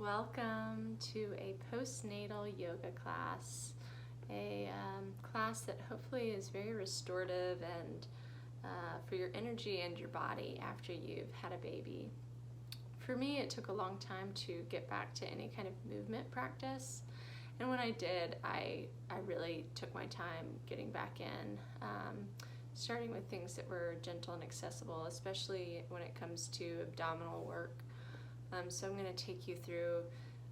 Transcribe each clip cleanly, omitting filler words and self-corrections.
Welcome to a postnatal yoga class, a class that hopefully is very restorative and for your energy and your body after you've had a baby. For me, it took a long time to get back to any kind of movement practice, and when I did, I really took my time getting back in, starting with things that were gentle and accessible, especially when it comes to abdominal work. So I'm going to take you through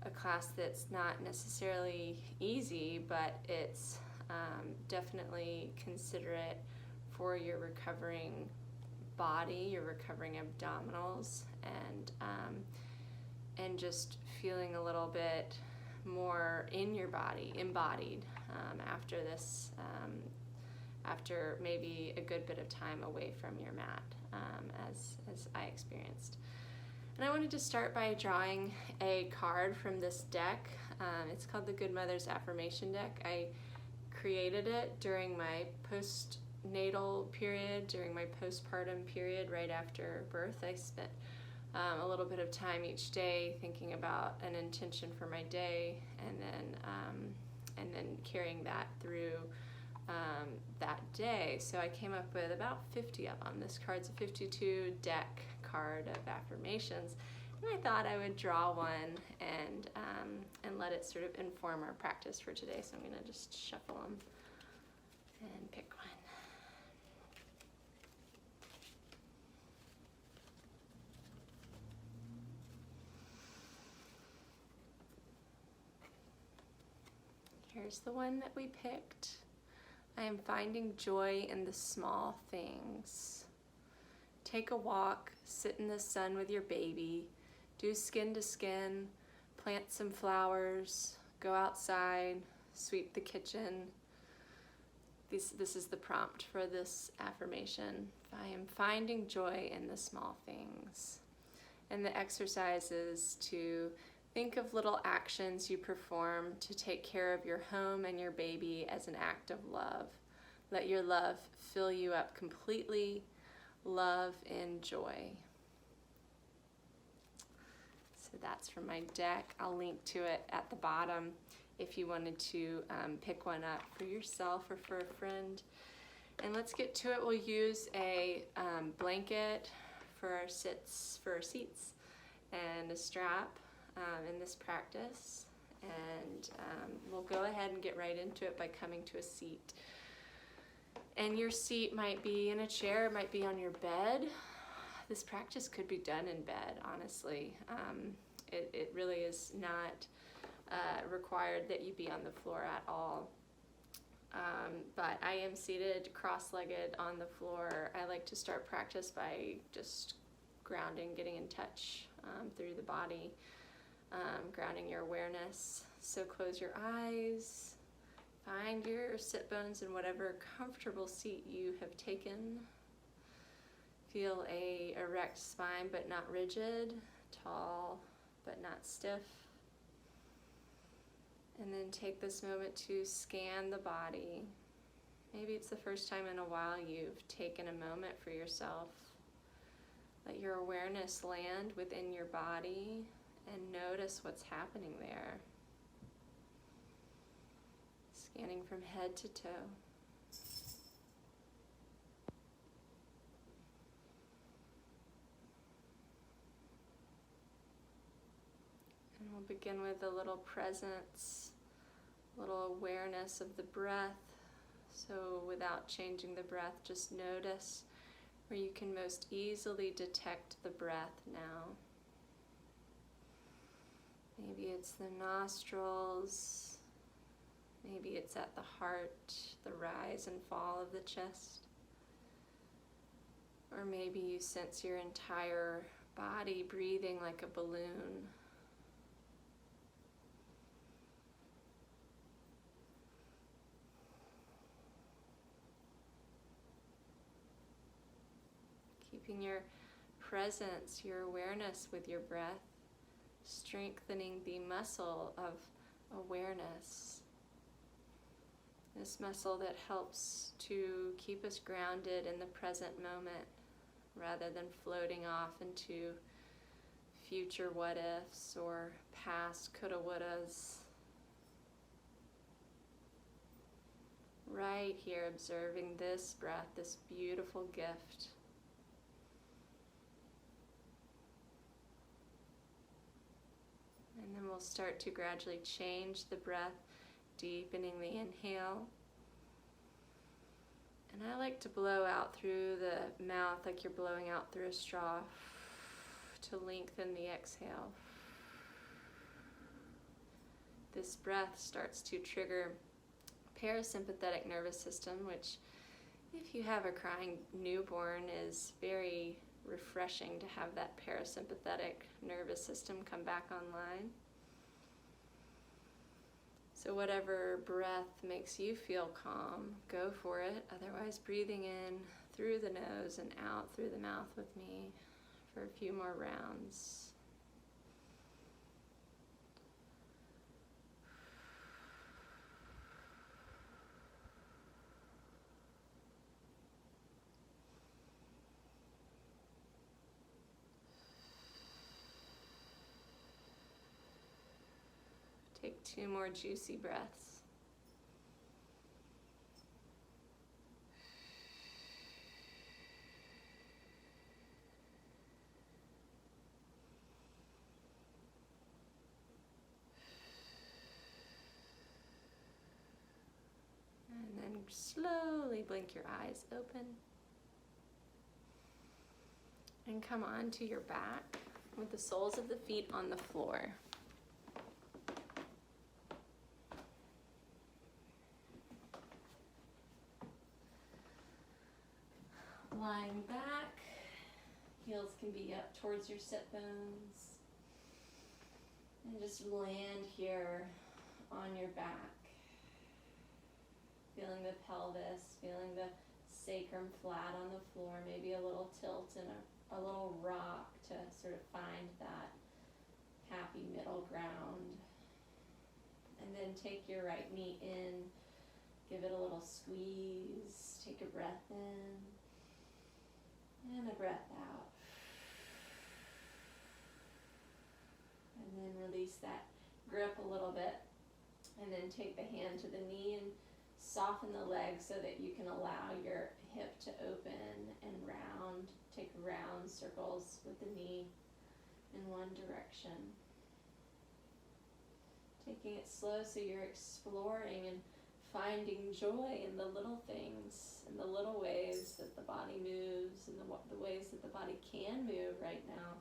a class that's not necessarily easy, but it's definitely considerate for your recovering body, your recovering abdominals, and just feeling a little bit more in your body, embodied after this, after maybe a good bit of time away from your mat, as I experienced. And I wanted to start by drawing a card from this deck. It's called the Good Mother's Affirmation Deck. I created it during my postnatal period, during my postpartum period right after birth. I spent a little bit of time each day thinking about an intention for my day, and then carrying that through that day. So I came up with about 50 of them. This card's a 52 deck card of affirmations, and I thought I would draw one and let it sort of inform our practice for today. So I'm going to just shuffle them and pick one. Here's the one that we picked. I am finding joy in the small things. Take a walk, sit in the sun with your baby, do skin to skin, plant some flowers, go outside, sweep the kitchen. This is the prompt for this affirmation. I am finding joy in the small things. And the exercise is to think of little actions you perform to take care of your home and your baby as an act of love. Let your love fill you up completely. Love and joy. So that's from my deck. I'll link to it at the bottom if you wanted to pick one up for yourself or for a friend. And let's get to it. We'll use a blanket for our seats and a strap in this practice, and we'll go ahead and get right into it by coming to a seat. And your seat might be in a chair, it might be on your bed. This practice could be done in bed, honestly. It really is not required that you be on the floor at all. But I am seated cross-legged on the floor. I like to start practice by just grounding, getting in touch through the body. Grounding your awareness. So close your eyes, find your sit bones in whatever comfortable seat you have taken. Feel a erect spine but not rigid, tall but not stiff. And then take this moment to scan the body. Maybe it's the first time in a while you've taken a moment for yourself. Let your awareness land within your body and notice what's happening there. Scanning from head to toe. And we'll begin with a little presence, a little awareness of the breath. So without changing the breath, just notice where you can most easily detect the breath now. Maybe it's the nostrils, maybe it's at the heart, the rise and fall of the chest, or maybe you sense your entire body breathing like a balloon. Keeping your presence, your awareness with your breath, strengthening the muscle of awareness. This muscle that helps to keep us grounded in the present moment rather than floating off into future what ifs or past coulda wouldas. Right here, observing this breath, this beautiful gift. And then we'll start to gradually change the breath, deepening the inhale. And I like to blow out through the mouth like you're blowing out through a straw to lengthen the exhale. This breath starts to trigger parasympathetic nervous system, which if you have a crying newborn is very refreshing to have that parasympathetic nervous system come back online. So whatever breath makes you feel calm, go for it. Otherwise, breathing in through the nose and out through the mouth with me for a few more rounds. Take 2 more juicy breaths. And then slowly blink your eyes open. And come onto your back with the soles of the feet on the floor. Lying back, heels can be up towards your sit bones. And just land here on your back. Feeling the pelvis, feeling the sacrum flat on the floor, maybe a little tilt and a little rock to sort of find that happy middle ground. And then take your right knee in, give it a little squeeze, take a breath in. And a breath out. And then release that grip a little bit. And then take the hand to the knee and soften the leg so that you can allow your hip to open and round. Take round circles with the knee in one direction. Taking it slow so you're exploring and finding joy in the little things, in the little ways that the body moves, and the ways that the body can move right now.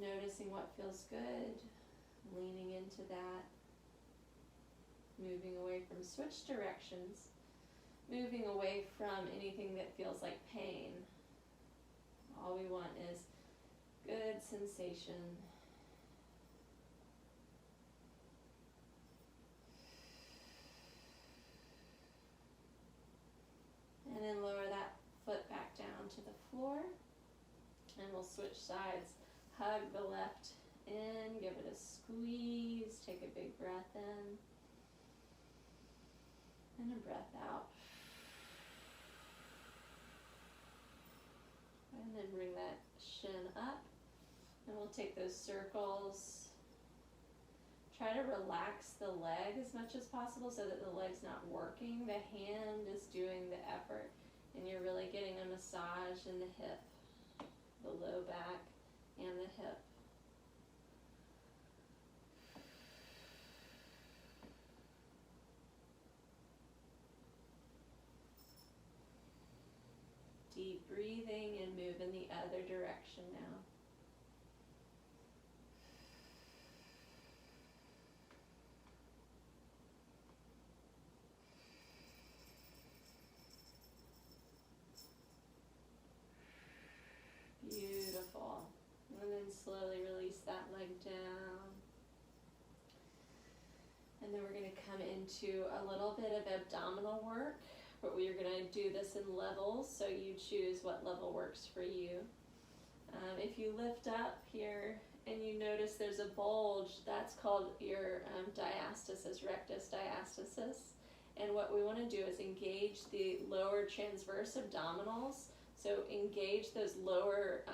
Noticing what feels good, leaning into that, moving away from switch directions, moving away from anything that feels like pain. All we want is good sensation. And then lower that foot back down to the floor. And we'll switch sides. Hug the left in, give it a squeeze, take a big breath in. And a breath out. And then bring that shin up. And we'll take those circles. Try to relax the leg as much as possible so that the leg's not working. The hand is doing the effort. And you're really getting a massage in the hip, the low back, and the hip. Deep breathing and move in the other direction now. Beautiful. And then slowly release that leg down. And then we're going to come into a little bit of abdominal work, but we are going to do this in levels, so you choose what level works for you. If you lift up here and you notice there's a bulge, that's called your diastasis, rectus diastasis. And what we want to do is engage the lower transverse abdominals So engage those lower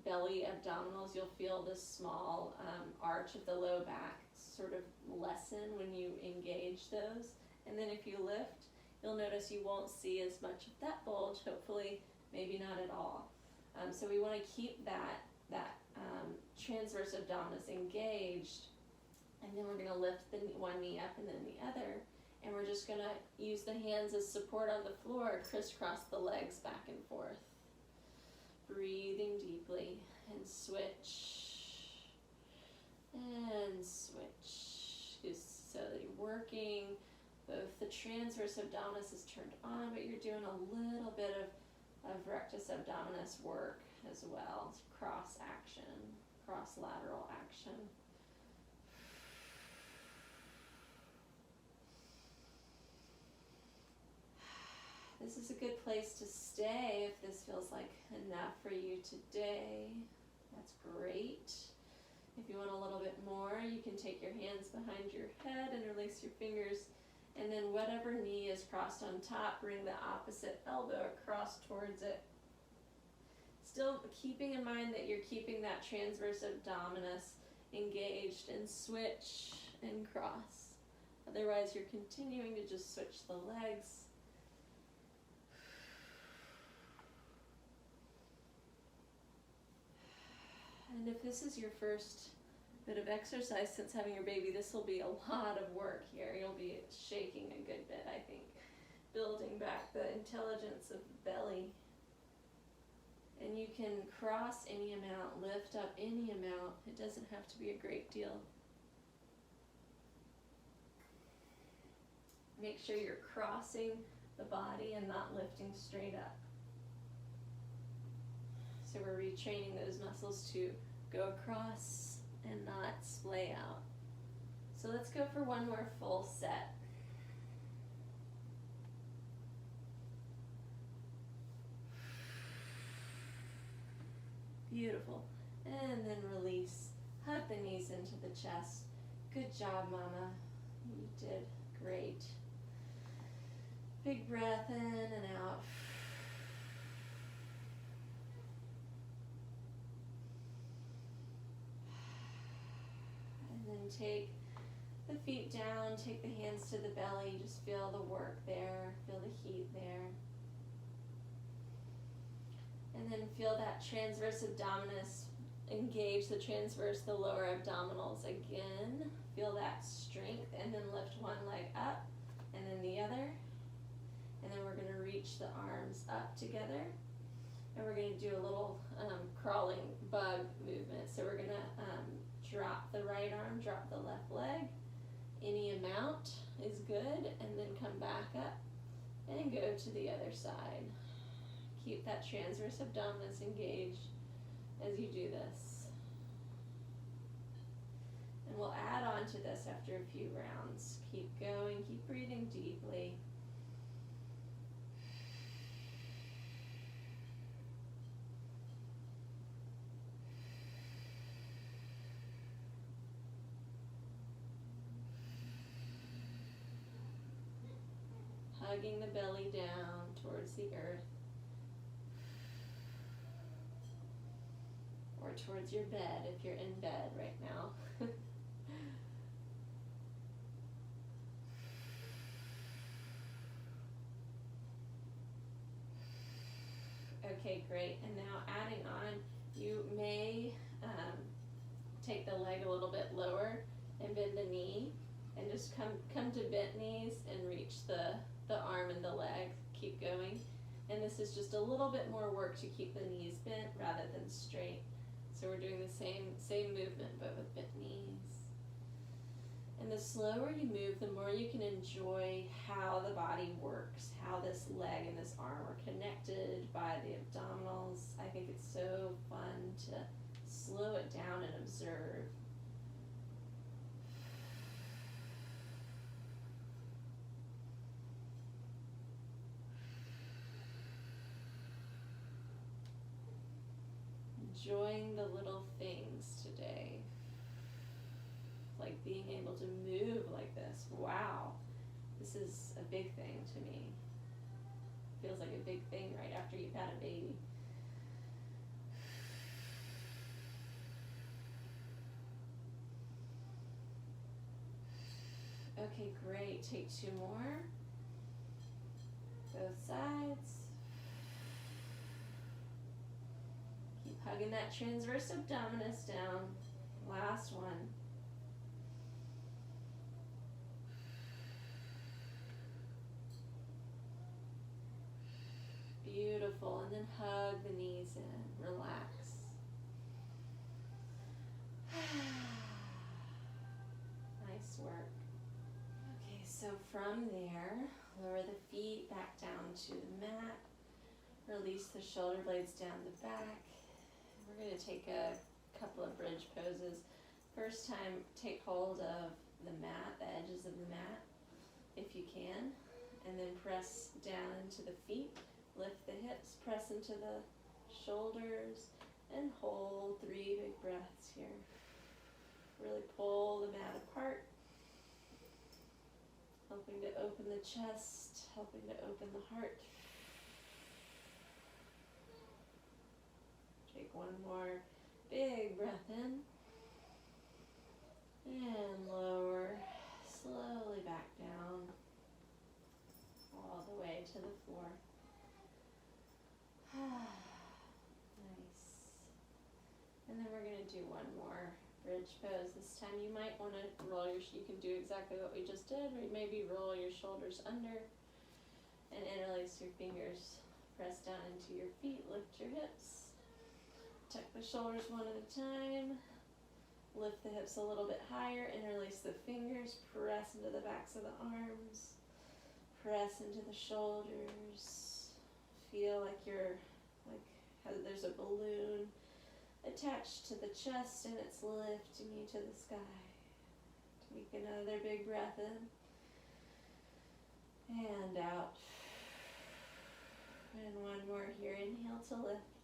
belly abdominals. You'll feel this small arch of the low back sort of lessen when you engage those. And then if you lift, you'll notice you won't see as much of that bulge, hopefully maybe not at all. So we want to keep that transverse abdominis engaged, and then we're going to lift the one knee up and then the other, and we're just going to use the hands as support on the floor, crisscross the legs back and forth. Breathing deeply, and switch, and switch, just so that you're working both the transverse abdominis is turned on, but you're doing a little bit of rectus abdominis work as well. It's cross action, cross lateral action. This is a good place to stay if this feels like enough for you today. That's great. If you want a little bit more, you can take your hands behind your head and release your fingers. And then whatever knee is crossed on top, bring the opposite elbow across towards it. Still keeping in mind that you're keeping that transverse abdominis engaged, and switch and cross. Otherwise, you're continuing to just switch the legs. And if this is your first bit of exercise since having your baby, this will be a lot of work here. You'll be shaking a good bit, I think, building back the intelligence of the belly. And you can cross any amount, lift up any amount. It doesn't have to be a great deal. Make sure you're crossing the body and not lifting straight up. So we're retraining those muscles to go across and not splay out. So let's go for one more full set. Beautiful. And then release. Hug the knees into the chest. Good job, Mama. You did great. Big breath in and out. And then take the feet down, take the hands to the belly, just feel the work there, feel the heat there. And then feel that transverse abdominis engage the transverse, the lower abdominals again. Feel that strength, and then lift one leg up and then the other. And then we're going to reach the arms up together. And we're going to do a little crawling bug movement. So we're going to drop the right arm, drop the left leg. Any amount is good, and then come back up and go to the other side. Keep that transverse abdominis engaged as you do this. And we'll add on to this after a few rounds. Keep going, keep breathing deeply. Hugging the belly down towards the earth. Or towards your bed if you're in bed right now. Okay, great. And now adding on, you may take the leg a little bit lower and bend the knee, and just come to bent knees and reach the arm and the leg. Keep going. And this is just a little bit more work to keep the knees bent rather than straight. So we're doing the same movement but with bent knees. And the slower you move, the more you can enjoy how the body works, how this leg and this arm are connected by the abdominals. I think it's so fun to slow it down and observe. Enjoying the little things today, like being able to move like this. Wow, this is a big thing to me. Feels like a big thing right after you've had a baby. Okay, great. Take 2 more. Both sides. Keep hugging that transverse abdominis down. Last one. Beautiful. And then hug the knees in. Relax. Nice work. Okay, so from there, lower the feet back down to the mat. Release the shoulder blades down the back. We're going to take a couple of bridge poses. First time, take hold of the mat, the edges of the mat, if you can. And then press down into the feet. Lift the hips, press into the shoulders, and hold 3 big breaths here. Really pull the mat apart. Helping to open the chest, helping to open the heart. Take one more big breath in. And lower, slowly back down, all the way to the floor. Nice. And then we're going to do one more bridge pose. This time you might want to roll you can do exactly what we just did, or maybe roll your shoulders under and interlace your fingers. Press down into your feet, lift your hips. Tuck the shoulders one at a time. Lift the hips a little bit higher, interlace the fingers, press into the backs of the arms, press into the shoulders. Feel like there's a balloon attached to the chest and it's lifting you to the sky. Take another big breath in and out. And one more here. Inhale to lift.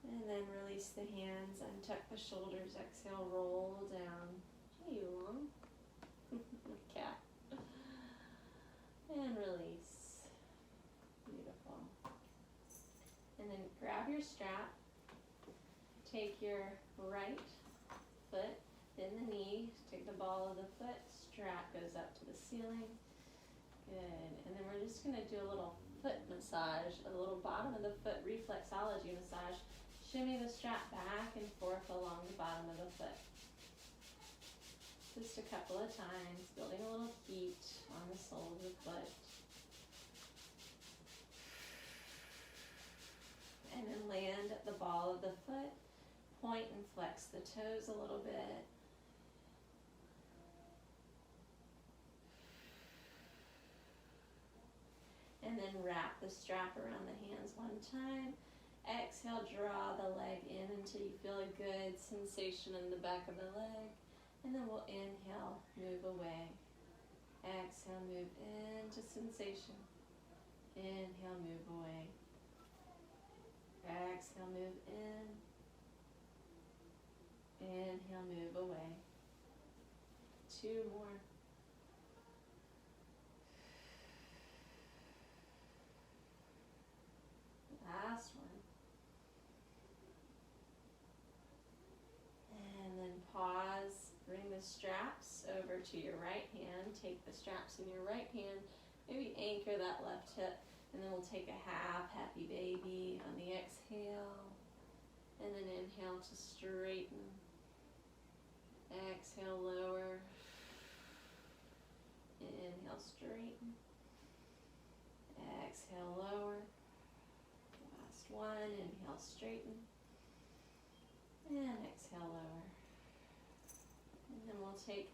And then release the hands, untuck the shoulders, exhale, roll down. Hey, you long. Cat. And release. Beautiful. And then grab your strap. Take your right foot, bend the knee, take the ball of the foot, strap goes up to the ceiling. Good. And then we're just going to do a little foot massage, a little bottom of the foot reflexology massage. Shimmy the strap back and forth along the bottom of the foot. Just a couple of times, building a little heat on the sole of the foot. And then land at the ball of the foot. Point and flex the toes a little bit. And then wrap the strap around the hands one time. Exhale, draw the leg in until you feel a good sensation in the back of the leg. And then we'll inhale, move away. Exhale, move into sensation. Inhale, move away. Exhale, move in. Inhale, move away. 2 more. Last one. And then pause. Bring the straps over to your right hand. Take the straps in your right hand. Maybe anchor that left hip. And then we'll take a half happy baby on the exhale. And then inhale to straighten. Exhale, lower. Inhale, straighten. Exhale, lower. Last one. Inhale, straighten. And exhale, lower. And then we'll take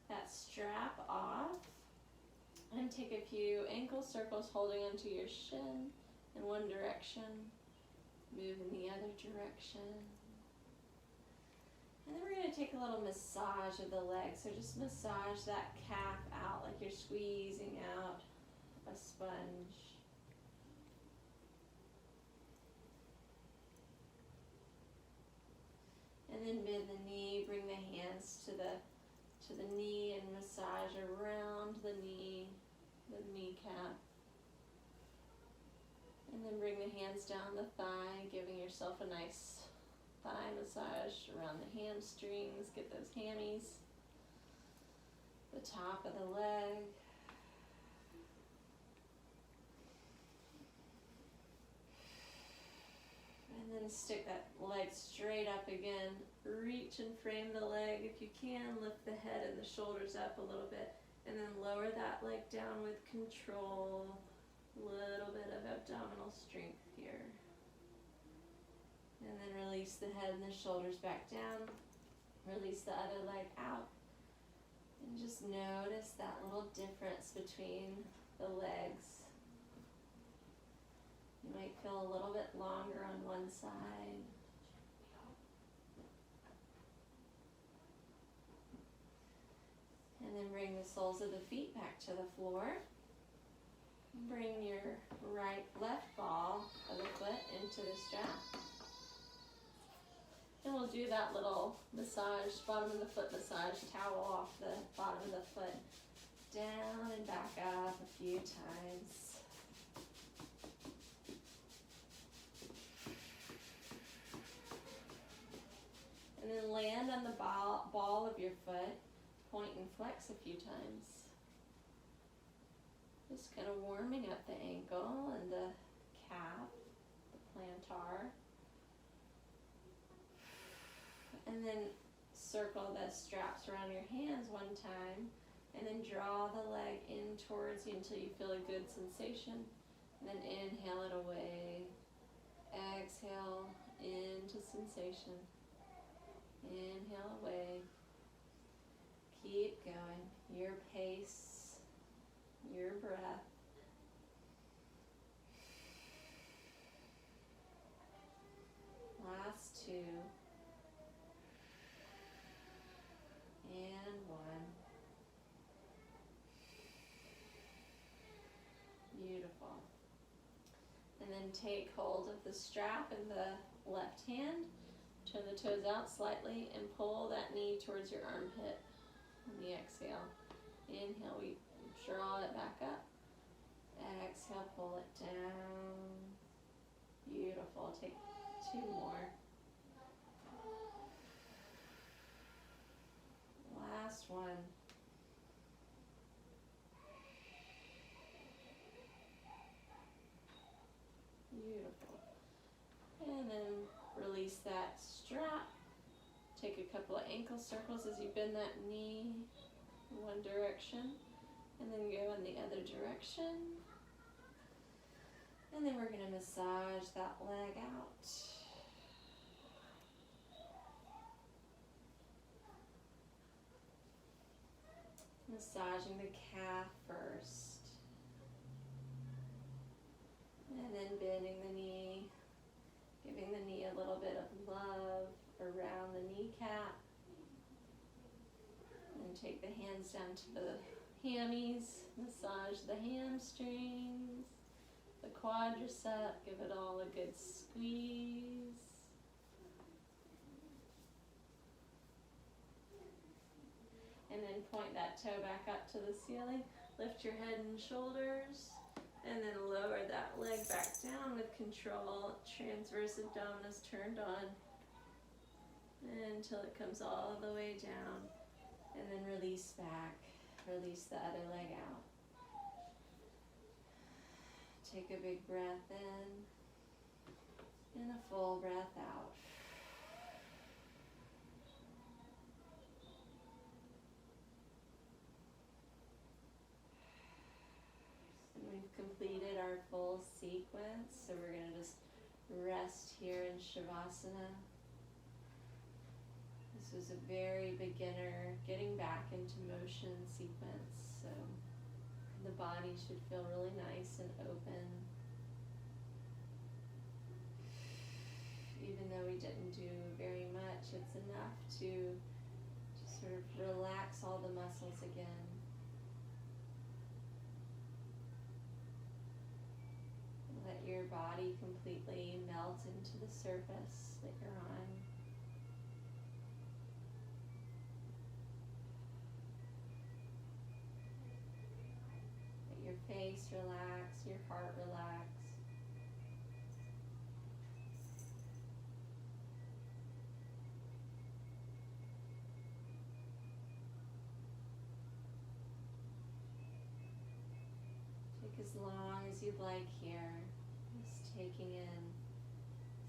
that strap off and take a few ankle circles holding onto your shin in one direction. Move in the other direction. And then we're going to take a little massage of the leg. So just massage that calf out like you're squeezing out a sponge. And then bend the knee, bring the hands to the knee and massage around the knee, the kneecap. And then bring the hands down the thigh, giving yourself a nice thigh massage around the hamstrings. Get those hammies. the top of the leg. And then stick that leg straight up again. Reach and frame the leg if you can. Lift the head and the shoulders up a little bit. And then lower that leg down with control. Little bit of abdominal strength here. And then release the head and the shoulders back down. Release the other leg out. And just notice that little difference between the legs. You might feel a little bit longer on one side. And then bring the soles of the feet back to the floor. Bring your left ball of the foot into the strap. And we'll do that little massage, bottom of the foot massage, towel off the bottom of the foot. Down and back up a few times. And then land on the ball of your foot. Point and flex a few times. Just kind of warming up the ankle and the calf, the plantar. And then circle the straps around your hands one time. And then draw the leg in towards you until you feel a good sensation. And then inhale it away. Exhale into sensation. Inhale away. Keep going. Your pace, your breath. Last two. And one. Beautiful. And then take hold of the strap in the left hand. Turn the toes out slightly and pull that knee towards your armpit on the exhale. Inhale, we draw it back up. Exhale, pull it down. Beautiful. Take two more. Last one. Beautiful. And then release that strap. Take a couple of ankle circles as you bend that knee in one direction. And then go in the other direction. And then we're going to massage that leg out. Massaging the calf first. And then bending the knee. Giving the knee a little bit of love around the kneecap. And take the hands down to the hammies. Massage the hamstrings, the quadricep. Give it all a good squeeze. And then point that toe back up to the ceiling. Lift your head and shoulders. And then lower that leg back down with control. Transverse abdominis turned on. Until it comes all the way down. And then release back. Release the other leg out. Take a big breath in. And a full breath out. We've completed our full sequence, so we're going to just rest here in Shavasana. This was a very beginner, getting back into motion sequence, so the body should feel really nice and open. Even though we didn't do very much, it's enough to sort of relax all the muscles again. Let your body completely melt into the surface that you're on. Let your face relax, your heart relax. Take as long as you'd like here, just taking in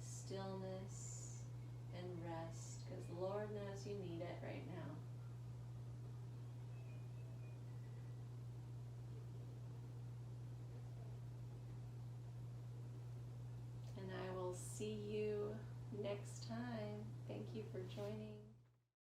stillness and rest, because the Lord knows you need it right now. And I will see you next time. Thank you for joining.